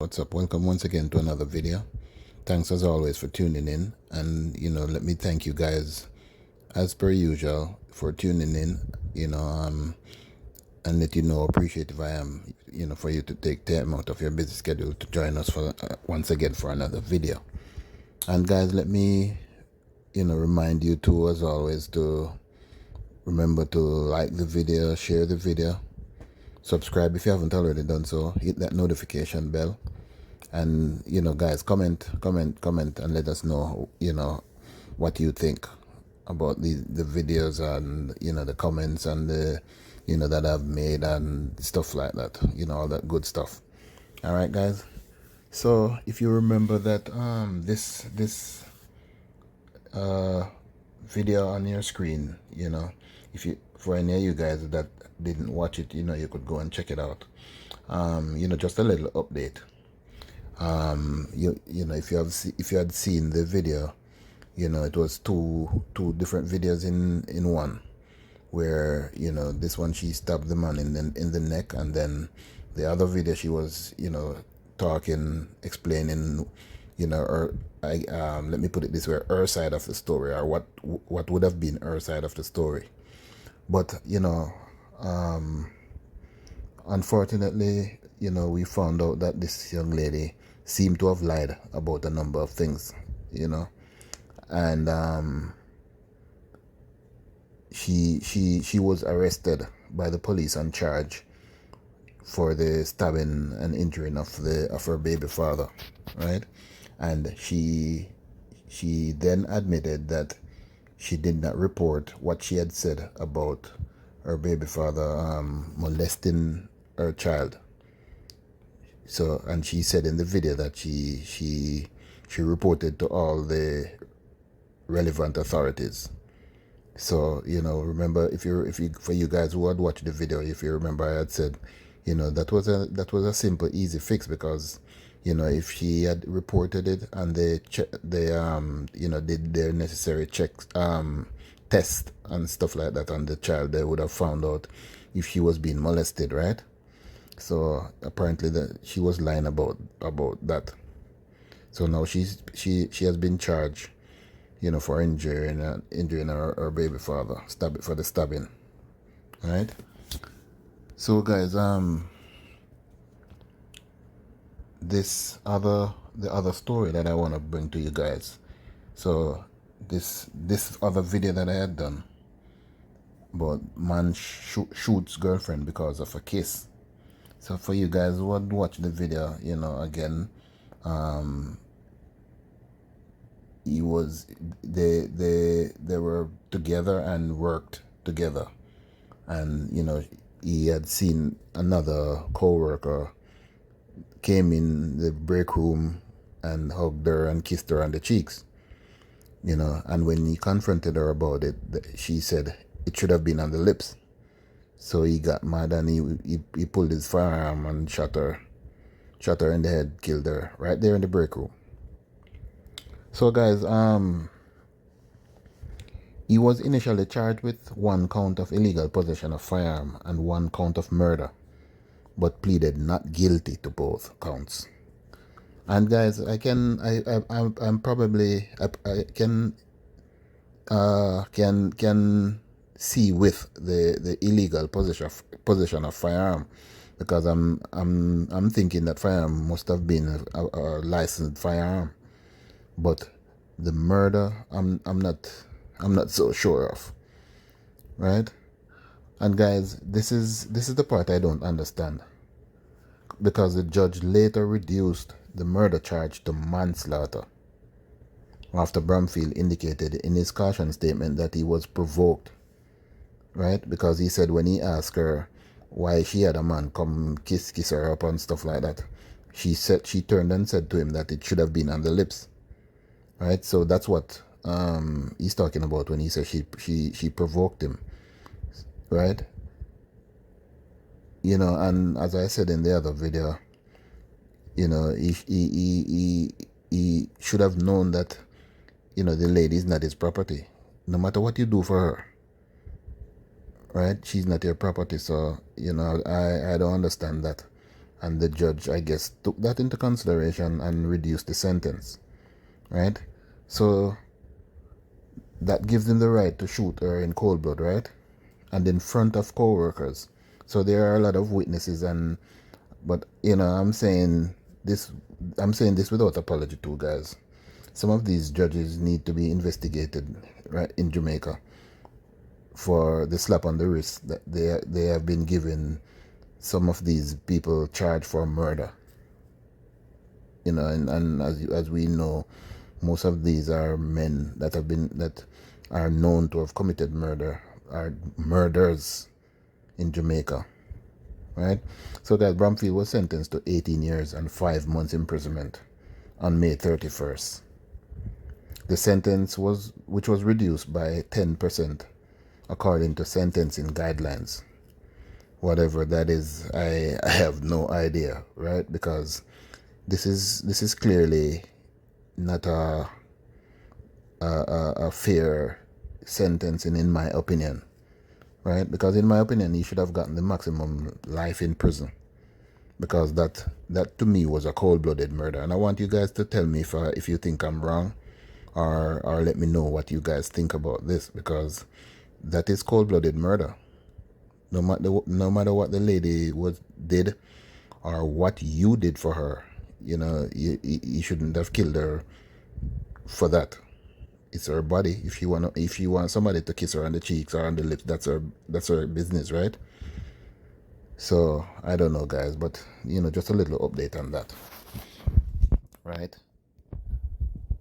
What's up? Welcome once again to another video. Thanks as always for tuning in, and let me thank you guys as per usual for tuning in. And let you know how appreciative I am. For you to take time out of your busy schedule to join us for once again for another video. And guys, let me remind you too, as always, to remember to like the video, share the video, subscribe if you haven't already done so, hit that notification bell. And guys, comment and let us know what you think about the videos, and the comments, and the that I've made and stuff like that, all that good stuff. All right, guys. So if you remember that this video on your screen, if you, for any of you guys that didn't watch it, you could go and check it out. Just a little update. If you had seen the video, it was two different videos in one, where this one she stabbed the man in the neck, and then the other video she was talking, explaining her, let me put it this way, her side of the story, or what would have been her side of the story. But unfortunately, we found out that this young lady seemed to have lied about a number of things, and she was arrested by the police and charged for the stabbing and injuring of her baby father, right? And she then admitted that she did not report what she had said about her baby father molesting her child. So, and she said in the video that she reported to all the relevant authorities. So, remember, if you for you guys who had watched the video, if you remember, I had said, that was a simple, easy fix, because if she had reported it and they did their necessary checks, test and stuff like that on the child, they would have found out if she was being molested, right? So apparently she was lying about that. So now she has been charged, for injuring her baby father, for the stabbing, right? So guys, the other story that I want to bring to you guys. So this other video that I had done about man shoots girlfriend because of a kiss. So for you guys who would watch the video, again, they were together and worked together, and he had seen another co-worker came in the break room and hugged her and kissed her on the cheeks, and when he confronted her about it, she said it should have been on the lips. So he got mad and he pulled his firearm and shot her in the head, killed her right there in the break room. So guys, he was initially charged with 1 count of illegal possession of firearm and 1 count of murder, but pleaded not guilty to both counts. And guys, I can see with the illegal possession of firearm, because I'm thinking that firearm must have been a licensed firearm, but the murder I'm not so sure of, right? And guys, this is the part I don't understand, because the judge later reduced the murder charge to manslaughter after Brumfield indicated in his caution statement that he was provoked, right? Because he said when he asked her why she had a man come kiss her up and stuff like that, she turned and said to him that it should have been on the lips, right? So that's what he's talking about when he says she provoked him, right? And as I said in the other video, he should have known that the lady is not his property, no matter what you do for her, right? She's not your property. So I don't understand that. And the judge, I guess, took that into consideration and reduced the sentence, right? So that gives him the right to shoot her in cold blood, right? And in front of co-workers. So there are a lot of witnesses, and but this I'm saying this without apology too, guys. Some of these judges need to be investigated, right, in Jamaica for the slap on the wrist that they have been given some of these people charged for murder. And as we know, most of these are men that are known to have committed murder, are murders in Jamaica, right? So that Bromfield was sentenced to 18 years and 5 months imprisonment on May 31st. The sentence which was reduced by 10% according to sentencing guidelines. Whatever that is, I have no idea, right? Because this is clearly not a fair sentencing, in my opinion, right? Because in my opinion, he should have gotten the maximum life in prison, because that to me was a cold-blooded murder. And I want you guys to tell me if you think I'm wrong, or let me know what you guys think about this, because that is cold-blooded murder. No matter what the lady did, or what you did for her, you shouldn't have killed her for that. It's her body. If you want somebody to kiss her on the cheeks or on the lips, that's her business, right? So I don't know, guys, but just a little update on that, right?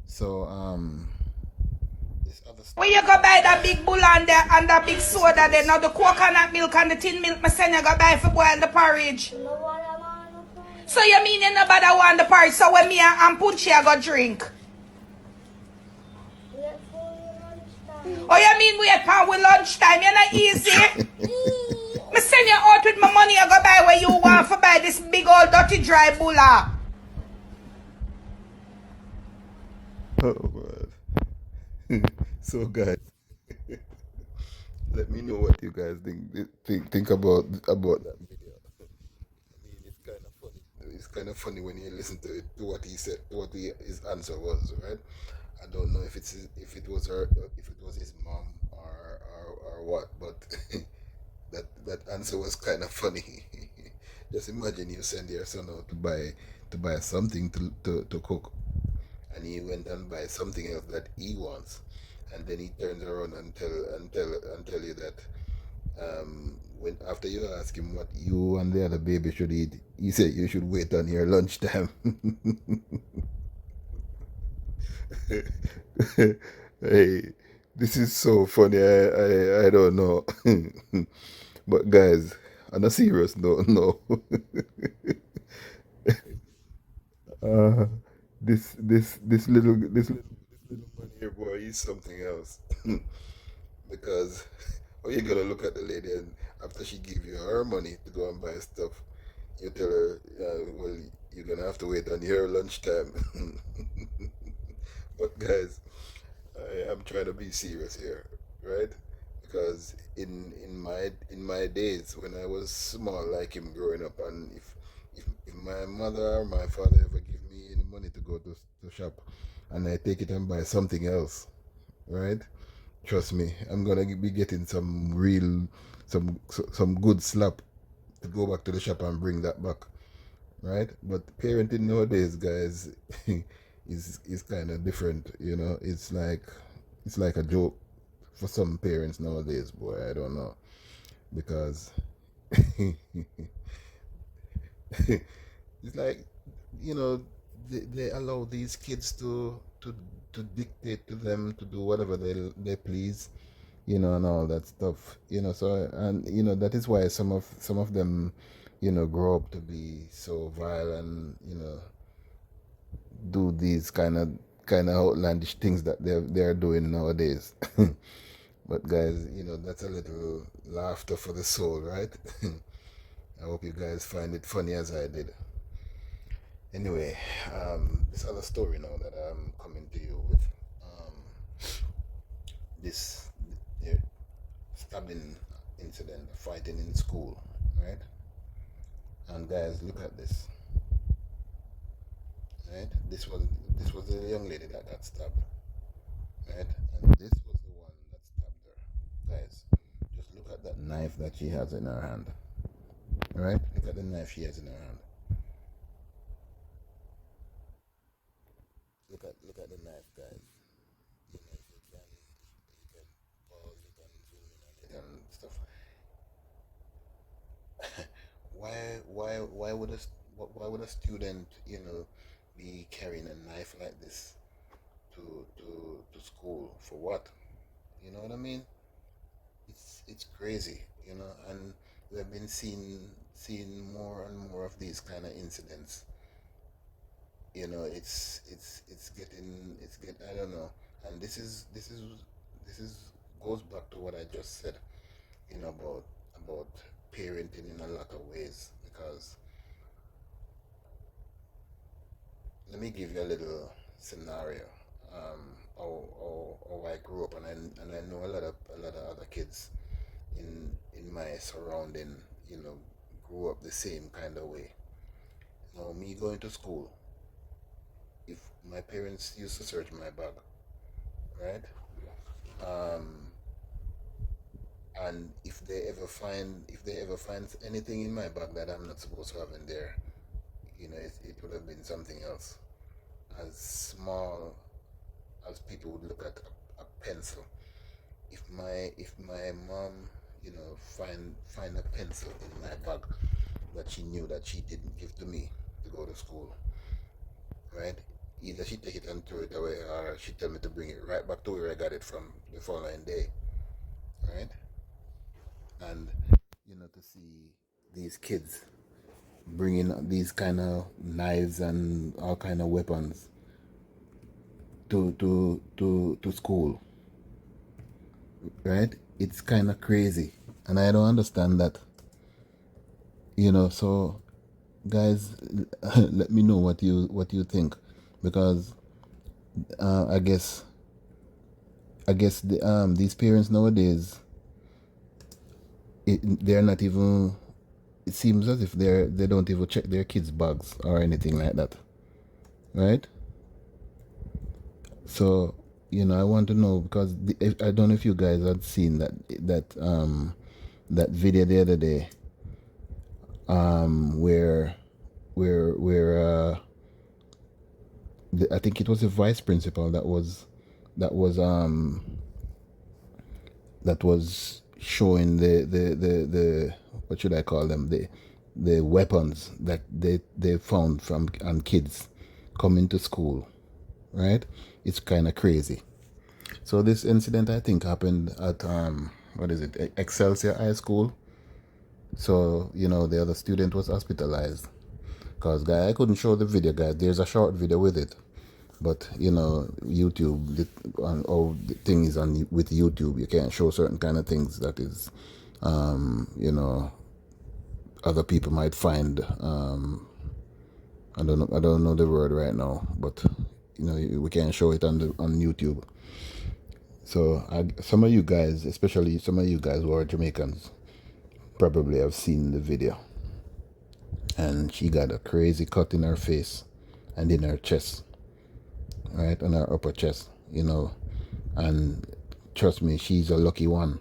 So this other When story. you go buy that big bull and that big soda, then now the coconut milk and the tin milk, my son, you go buy for boil the porridge. So you mean you nobody want the porridge? So when me and Punchy I go drink? Oh, you mean we at pound with lunchtime? You're not easy. Me send you out with my money. You go buy where you want for buy this big old dirty dry bulla. Oh man. So guys, let me know what you guys think about that video. I mean, it's kind of funny. It's kind of funny when you listen to it, to what he said, his answer was, right? I don't know if it was his mom, or what, but that answer was kind of funny. Just imagine you send your son out to buy something to cook, and he went and buy something else that he wants, and then he turns around and tell you that, when after you ask him what you and the other baby should eat, he said you should wait on your lunchtime. Hey, this is so funny. I don't know. But guys, on a serious note, no. Uh, this little man here, boy, he's something else. Because how you gonna look at the lady, and after she give you her money to go and buy stuff, you tell her, well, you're gonna have to wait on your lunchtime. But guys, I am trying to be serious here, right? Because in my days when I was small, like him growing up, and if my mother or my father ever give me any money to go to shop, and I take it and buy something else, right? Trust me, I'm gonna be getting some good slap to go back to the shop and bring that back, right? But parenting nowadays, guys, is kind of different. It's like a joke for some parents nowadays, boy. I don't know, because it's like, you know they allow these kids to dictate to them to do whatever they please, and all that stuff. So, and that is why some of them, grow up to be so vile, and do these kind of outlandish things that they're doing nowadays. But guys, that's a little laughter for the soul, right? I hope you guys find it funny as I did. Anyway, this other story now that I'm coming to you with, this uh, stabbing incident, fighting in school, right? And guys, look at this. Right? This was the young lady that got stabbed. Right? And this was the one that stabbed her. Guys, just look at that knife that she has in her hand. Right? Look at the knife she has in her hand. Look at the knife, guys. You know, if you can pause, you can zoom in on it and stuff. Why would a student, be carrying a knife like this to school for what? You know what I mean? It's crazy, and we have been seeing more and more of these kind of incidents. It's getting I don't know, and this is goes back to what I just said, about parenting in a lot of ways. Because let me give you a little scenario. How I grew up, and I know a lot of other kids in my surrounding, grew up the same kind of way. Now, me going to school, if my parents used to search my bag, right? Um, and if they ever find anything in my bag that I'm not supposed to have in there, it would have been something else. As small as people would look at a pencil. If my mom, find a pencil in my bag that she knew that she didn't give to me to go to school, right? Either she take it and throw it away, or she tell me to bring it right back to where I got it from the following day, right? And to see these kids bringing these kind of knives and all kind of weapons to school, right? It's kind of crazy, and I don't understand that. So guys, let me know what you think, because I guess these parents nowadays, they're not even. It seems as if they don't even check their kids' bags or anything like that, right? So I want to know, because I don't know if you guys had seen that video the other day, where I think it was the vice principal that was showing the what should I call them, the weapons that they found from on kids coming to school, right? It's kind of crazy. So this incident, I think, happened at what is it, Excelsior High School. So the other student was hospitalized. Because, guy, I couldn't show the video, guys. There's a short video with it, but YouTube, on all the things on with YouTube, you can't show certain kind of things that is, other people might find. I don't know the word right now, but we can't show it on YouTube. So some of you guys, especially some of you guys who are Jamaicans, probably have seen the video. And she got a crazy cut in her face and in her chest, right, on her upper chest, and trust me, she's a lucky one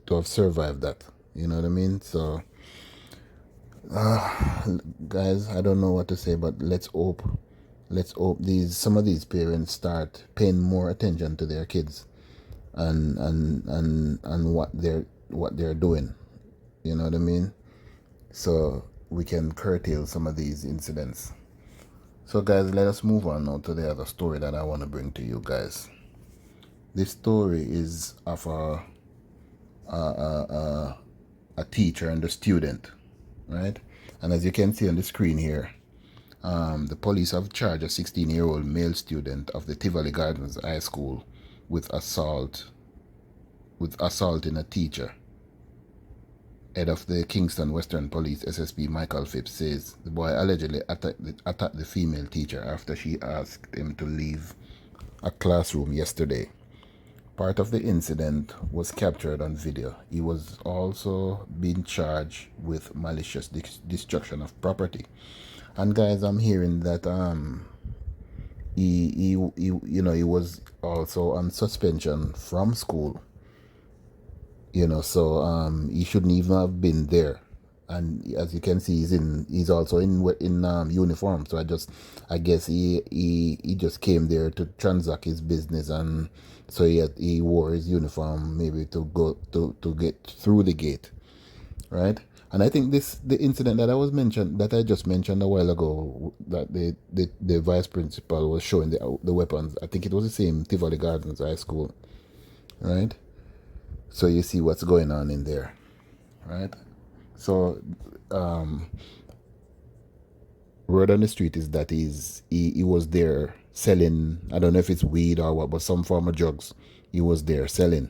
to have survived that. You know what I mean? So, guys, I don't know what to say, but let's hope some of these parents start paying more attention to their kids, and what they're doing. You know what I mean? So we can curtail some of these incidents. So, guys, let us move on now to the other story that I want to bring to you guys. This story is of a teacher and a student, right? And as you can see on the screen here, the police have charged a 16-year-old male student of the Tivoli Gardens High School with assaulting a teacher. Head of the Kingston Western Police SSP Michael Phipps says the boy allegedly attacked the female teacher after she asked him to leave a classroom yesterday. part of the incident was captured on video. He was also being charged with malicious destruction of property. And guys, I'm hearing that he was also on suspension from school. So he shouldn't even have been there. And as you can see, he's also in uniform. So I guess he just came there to transact his business, and so he wore his uniform maybe to go to get through the gate, right? And I think the incident that I just mentioned a while ago, that the vice principal was showing the weapons. I think it was the same Tivoli Gardens High School, right? So you see what's going on in there, right? So, word on the street is that he was there selling, I don't know if it's weed or what, but some form of drugs. He was there selling.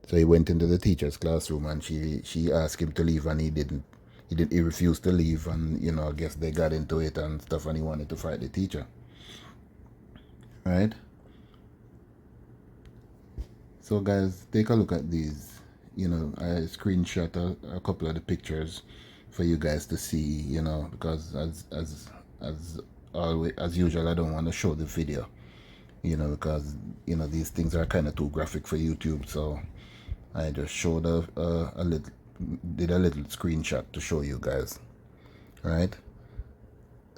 So he went into the teacher's classroom, and she asked him to leave, and he didn't. He refused to leave, and I guess they got into it and stuff, and he wanted to fight the teacher. Right? So guys, take a look at these. I screenshot a couple of the pictures for you guys to see, because as always, as usual, I don't want to show the video, because these things are kind of too graphic for YouTube. So I just showed a little screenshot to show you guys, right?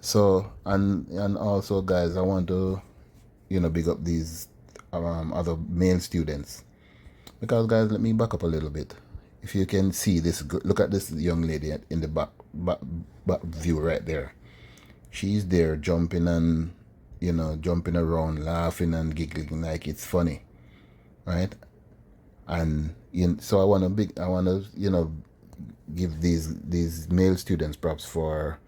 So and also, guys, I want to big up these other male students, because guys, let me back up a little bit. If you can see this, look at this young lady in the back view right there. She's there jumping and jumping around, laughing and giggling like it's funny, right? And so I want to give these male students props for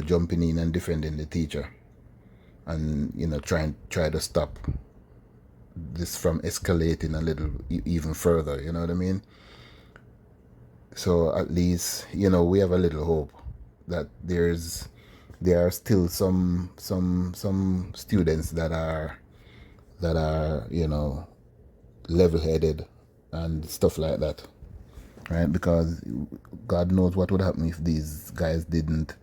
jumping in and defending the teacher, and try to stop this from escalating a little even further. You know what I mean? So at least we have a little hope that there are still some students that are level-headed and stuff like that, right? Because God knows what would happen if these guys didn't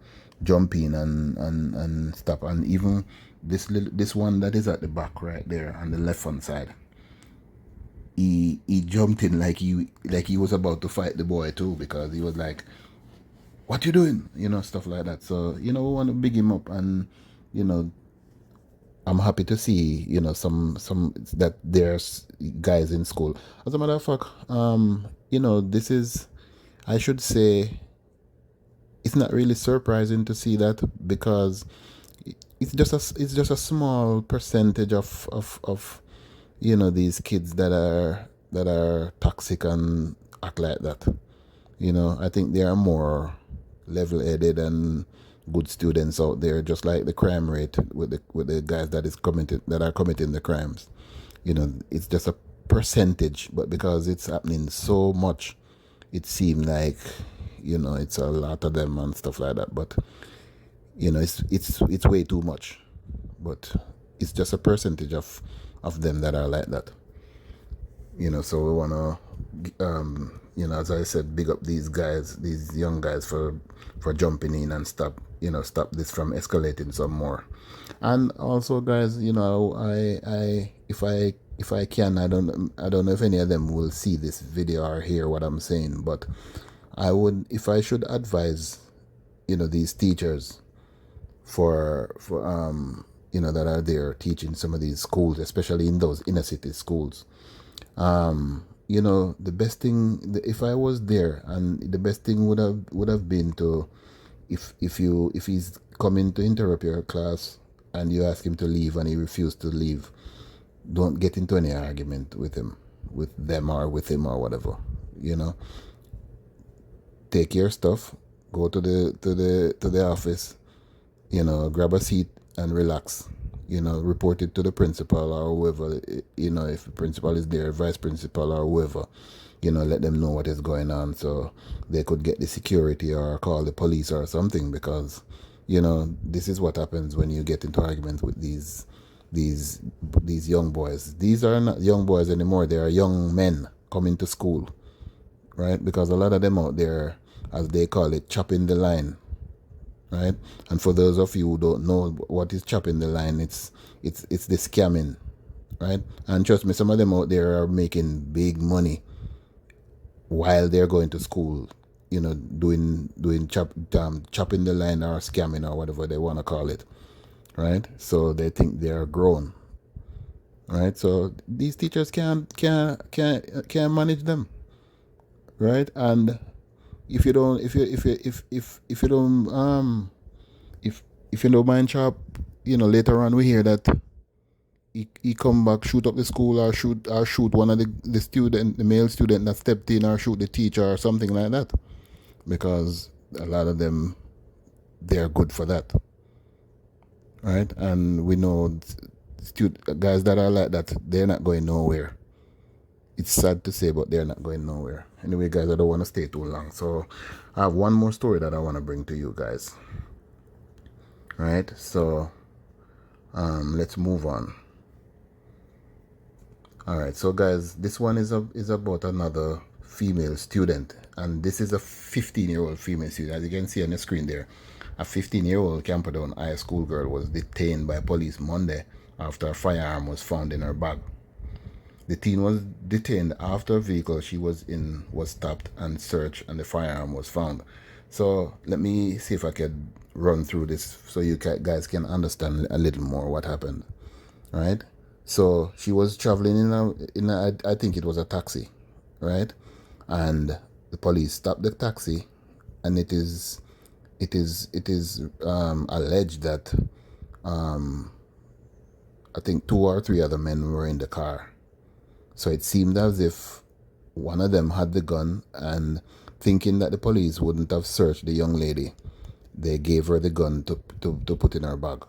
jump in and stop. And even this one that is at the back right there on the left hand side, he jumped in like he was about to fight the boy too, because he was like, "What you doing?" Stuff like that. So we want to big him up, and I'm happy to see some that there's guys in school. As a matter of fact, this is, I should say, it's not really surprising to see that, because it's just a small percentage of these kids that are toxic and act like that. I think there are more level-headed and good students out there, just like the crime rate with the guys that are committing the crimes. It's just a percentage, but because it's happening so much, it seems like it's a lot of them and stuff like that. But it's way too much. But it's just a percentage of them that are like that. So we want to, as I said, big up these guys, these young guys, for jumping in and stop this from escalating some more. And also, guys, I if I can, I don't know if any of them will see this video or hear what I'm saying, but I would, if I should advise, these teachers for that are there teaching some of these schools, especially in those inner city schools. The best thing, if I was there, and the best thing would have been to, if he's coming to interrupt your class and you ask him to leave and he refused to leave, don't get into any argument with them or with him or whatever. Take your stuff, go to the office, grab a seat and relax. Report it to the principal or whoever, if the principal is there, vice principal or whoever, let them know what is going on, so they could get the security or call the police or something, because, this is what happens when you get into arguments with these these young boys. These are not young boys anymore. They are young men coming to school, right? Because a lot of them out there, as they call it, chopping the line, right? And for those of you who don't know what is chopping the line, it's the scamming, right? And trust me, some of them out there are making big money while they're going to school, you know, doing chopping the line or scamming or whatever they want to call it, right? So they think they are grown, right? So these teachers can't manage them, right? And if you don't if you don't if you don't mind chop, you know, later on we hear that he come back, shoot up the school, or shoot one of the male student that stepped in, or shoot the teacher or something like that, because a lot of them, they're good for that, right? And we know guys that are like that, they're not going nowhere. It's sad to say, but they're not going nowhere. Anyway, guys, I don't want to stay too long, so I have one more story that I want to bring to you guys, right? So let's move on. All right, so guys, this one is about another female student, and this is a 15-year-old female student. As you can see on the screen there, a 15-year-old Camperdown high school girl was detained by police Monday after a firearm was found in her bag. The teen was detained after a vehicle she was in was stopped and searched, and the firearm was found. So let me see if I can run through this so you guys can understand a little more what happened, right? So she was traveling in a I think it was a taxi, right? And the police stopped the taxi, and it is alleged that I think 2 or 3 other men were in the car. So it seemed as if one of them had the gun, and thinking that the police wouldn't have searched the young lady, they gave her the gun to put in her bag,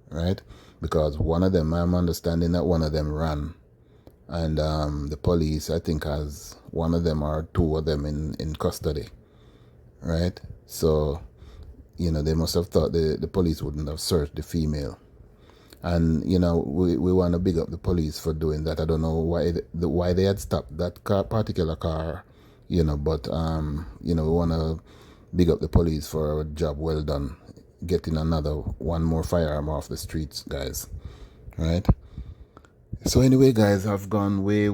right? Because one of them, I'm understanding that one of them ran, and the police, I think, has one of them or 2 of them in custody, right? So, you know, they must have thought the police wouldn't have searched the female. And, you know, we want to big up the police for doing that. I don't know why they had stopped that particular car, you know, but, you know, we want to big up the police for a job well done, getting one more firearm off the streets, guys, right? So anyway, guys, I've gone way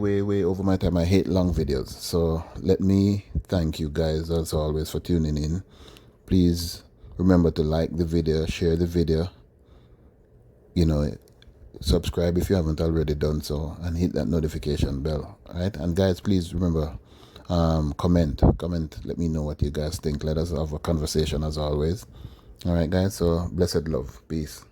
over my time. I hate long videos. So let me thank you guys, as always, for tuning in. Please remember to like the video, share the video, you know, subscribe if you haven't already done so, and hit that notification bell, right? And guys, please remember, comment, let me know what you guys think. Let us have a conversation, as always. All right, guys, so blessed love, peace.